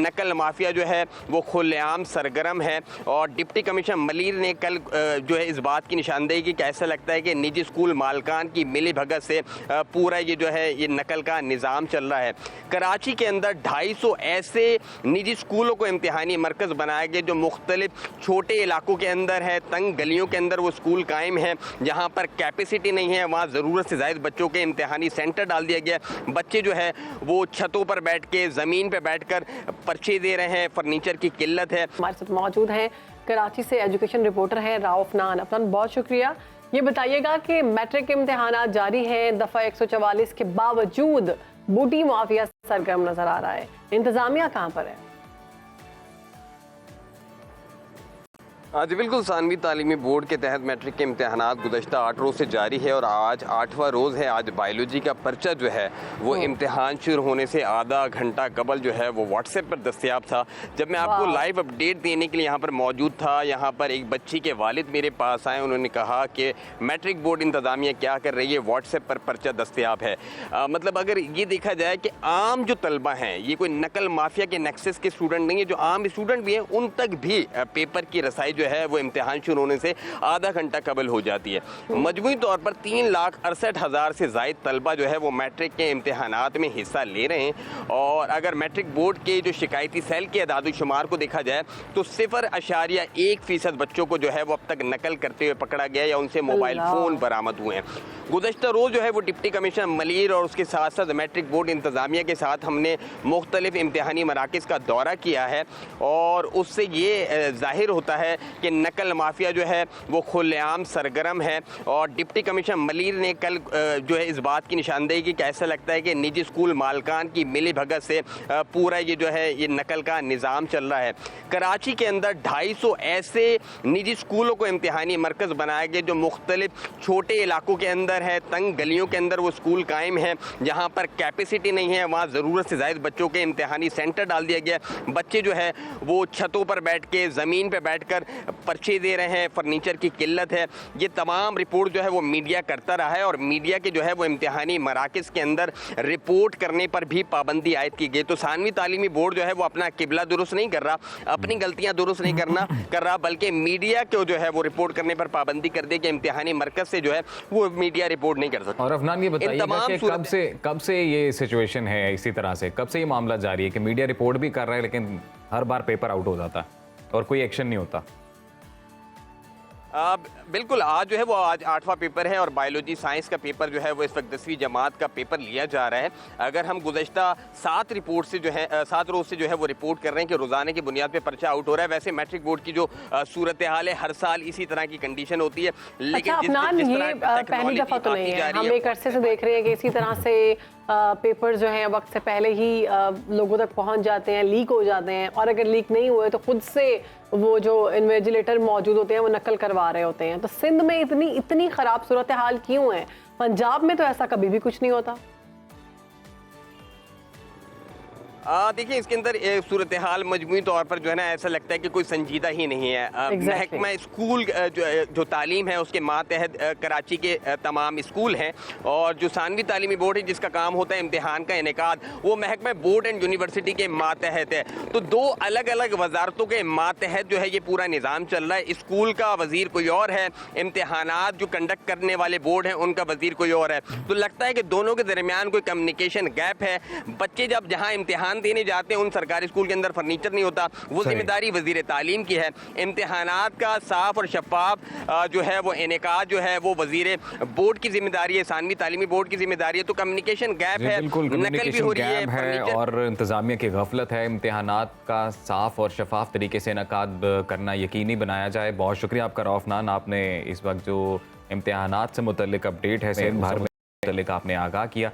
नकल माफिया जो है वो खुलेआम सरगर्म है। और डिप्टी कमिश्नर मलिर ने कल जो है इस बात की निशानदेही की कि ऐसा लगता है कि निजी स्कूल मालकान की मिली भगत से पूरा ये जो है ये नकल का निज़ाम चल रहा है। कराची के अंदर 250 ऐसे निजी स्कूलों को इम्तिहानी मरकज़ बनाया गया जो मुख्तलिफ छोटे इलाकों के अंदर है, तंग गलियों के अंदर वो स्कूल कायम है, जहाँ पर कैपेसिटी नहीं है, वहाँ ज़रूरत से ज़ायद बच्चों के इम्तिहानी सेंटर डाल दिया गया। बच्चे जो है वो छतों पर बैठ के, ज़मीन पर बैठ कर पर्चे दे रहे हैं, फर्नीचर की किल्लत है। हमारे साथ मौजूद हैं कराची से एजुकेशन रिपोर्टर हैं राव अफनान। अफनान, बहुत शुक्रिया। ये बताइएगा कि मैट्रिक के इम्तिहानात जारी हैं, दफ़ा 144 के बावजूद बूटी माफिया सरगर्म नजर आ रहा है, इंतजामिया कहाँ पर है? जी बिल्कुल, सानवी तालीमी बोर्ड के तहत मैट्रिक के इम्तहानात गुज़श्ता 8 रोज़ से जारी है और आज 8वां रोज़ है। आज बायोलॉजी का पर्चा जो है वो इम्तहान शुरू होने से आधा घंटा कबल जो है वो व्हाट्सएप पर दस्तयाब था। जब मैं आपको लाइव अपडेट देने के लिए यहाँ पर मौजूद था, यहाँ पर एक बच्ची के वालिद मेरे पास आए। उन्होंने कहा कि मैट्रिक बोर्ड इंतज़ामिया क्या कर रही है, व्हाट्सएप पर पर्चा दस्तयाब है। मतलब अगर ये देखा जाए कि आम जो तलबा हैं, ये कोई नकल माफिया के नेक्सस के स्टूडेंट नहीं है, जो आम स्टूडेंट भी हैं उन तक भी पेपर की रसाई जो है वो इम्तिहान शुरू होने से आधा घंटा कबल हो जाती है। मजमूई तौर पर 3,68,000 से ज़ायद तलबा जो है वो मैट्रिक के इम्तिहानात में हिस्सा ले रहे हैं। और अगर मैट्रिक बोर्ड के जो शिकायती सेल के अदाद-ओ-शुमार को देखा जाए तो 0.1% बच्चों को जो है वो अब तक नकल करते हुए पकड़ा गया या उनसे मोबाइल फ़ोन बरामद हुए हैं। गुज़श्ता रोज़ जो है वो डिप्टी कमिश्नर मलिर और उसके साथ साथ मैट्रिक बोर्ड इंतज़ामिया के साथ हमने मुख्तलिफ इम्तिहानी मराकज़ का दौरा किया है और उससे ये ज़ाहिर होता है कि नकल माफिया जो है वो खुलेआम सरगर्म है। और डिप्टी कमिश्नर मलिर ने कल जो है इस बात की निशानदेही की कि ऐसा लगता है कि निजी स्कूल मालकान की मिली भगत से पूरा ये जो है ये नकल का निज़ाम चल रहा है। कराची के अंदर 250 ऐसे निजी स्कूलों को इम्तिहानी मरकज़ बनाया गया जो मुख्तलिफ छोटे इलाकों के अंदर है, तंग गलियों के अंदर वो स्कूल कायम है, जहाँ पर कैपेसिटी नहीं है, वहाँ ज़रूरत से ज़ायद बच्चों के इम्तिहानी सेंटर डाल दिया गया। बच्चे जो है वो छतों पर बैठ के, ज़मीन पर बैठ कर पर्चे दे रहे हैं, फर्नीचर की किल्लत है। ये तमाम रिपोर्ट जो है वो मीडिया करता रहा है और मीडिया के जो है वो इम्तिहानी मराकज़ के अंदर रिपोर्ट करने पर भी पाबंदी आयद की गई। तो सानवी तालीमी बोर्ड जो है वो अपना किबला दुरुस्त नहीं कर रहा, अपनी गलतियां दुरुस्त नहीं कर रहा, बल्कि मीडिया को जो है वो रिपोर्ट करने पर पाबंदी कर दी कि इम्तिहानी मरकज़ से जो है वो मीडिया रिपोर्ट नहीं कर सकता। और अफनान, ये बताइए कि कब से ये सिचुएशन है, इसी तरह से कब से ये मामला जारी है कि मीडिया रिपोर्ट भी कर रहा है लेकिन हर बार पेपर आउट हो जाता है और कोई एक्शन नहीं होता? बिल्कुल, आज जो है वो आज 8वां पेपर है और बायोलॉजी साइंस का पेपर जो है वो इस वक्त 10वीं जमात का पेपर लिया जा रहा है। अगर हम गुज़श्ता 7 रोज़ से जो है वो रिपोर्ट कर रहे हैं कि रोज़ाना की बुनियाद पे पर्चा आउट हो रहा है। वैसे मैट्रिक बोर्ड की जो सूरत हाल है, हर साल इसी तरह की कंडीशन होती है। लेकिन ये पहली दफ़ा तो नहीं है, हम एक अरसे से देख रहे हैं कि इसी तरह से पेपर जो हैं वक्त से पहले ही लोगों तक पहुंच जाते हैं, लीक हो जाते हैं, और अगर लीक नहीं हुए तो खुद से वो जो इन्विजिलेटर मौजूद होते हैं वो नकल करवा रहे होते हैं। तो सिंध में इतनी ख़राब सूरत हाल क्यों है? पंजाब में तो ऐसा कभी भी कुछ नहीं होता। देखिए, इसके अंदर सूरत हाल मजमूई तौर पर जो है ना ऐसा लगता है कि कोई संजीदा ही नहीं है। महकमा स्कूल जो तालीम है उसके मातहत कराची के तमाम स्कूल हैं और जो सानवी तालीमी बोर्ड है जिसका काम होता है इम्तिहान का इनेकाद, वो महकमा बोर्ड एंड यूनिवर्सिटी के मातहत है। तो दो अलग अलग वजारतों के मातहत जो है ये पूरा निज़ाम चल रहा है। स्कूल का वजीर कोई और है, इम्तिहानात जो कंडक्ट करने वाले बोर्ड हैं उनका वजीर कोई और है। तो लगता है कि दोनों के दरमियान कोई कम्युनिकेशन गैप है। बच्चे जब जहाँ इम्तिहान देने जाते हैं उन सरकारी स्कूल के अंदर फर्नीचर नहीं होता, वो जिम्मेदारी वजीर तालीम की है। इम्तिहानात का साफ और शफाफ जो है वो इनेकाद जो है वो वजीर बोर्ड की जिम्मेदारी है, सानवी तालीमी बोर्ड की जिम्मेदारी है। तो कम्युनिकेशन गैप है, नकल भी हो रही है और इंतजामिया की गफलत है। इम्तिहानात का साफ और शफाफ तरीके से इनेकाद करना यकीनी बनाया जाए। बहुत शुक्रिया आपका राव अफनान, आपने इस वक्त जो इम्तिहानात से मुतल्लिक अपडेट है सिंध भर में मुतल्लिक आपने आगाह किया।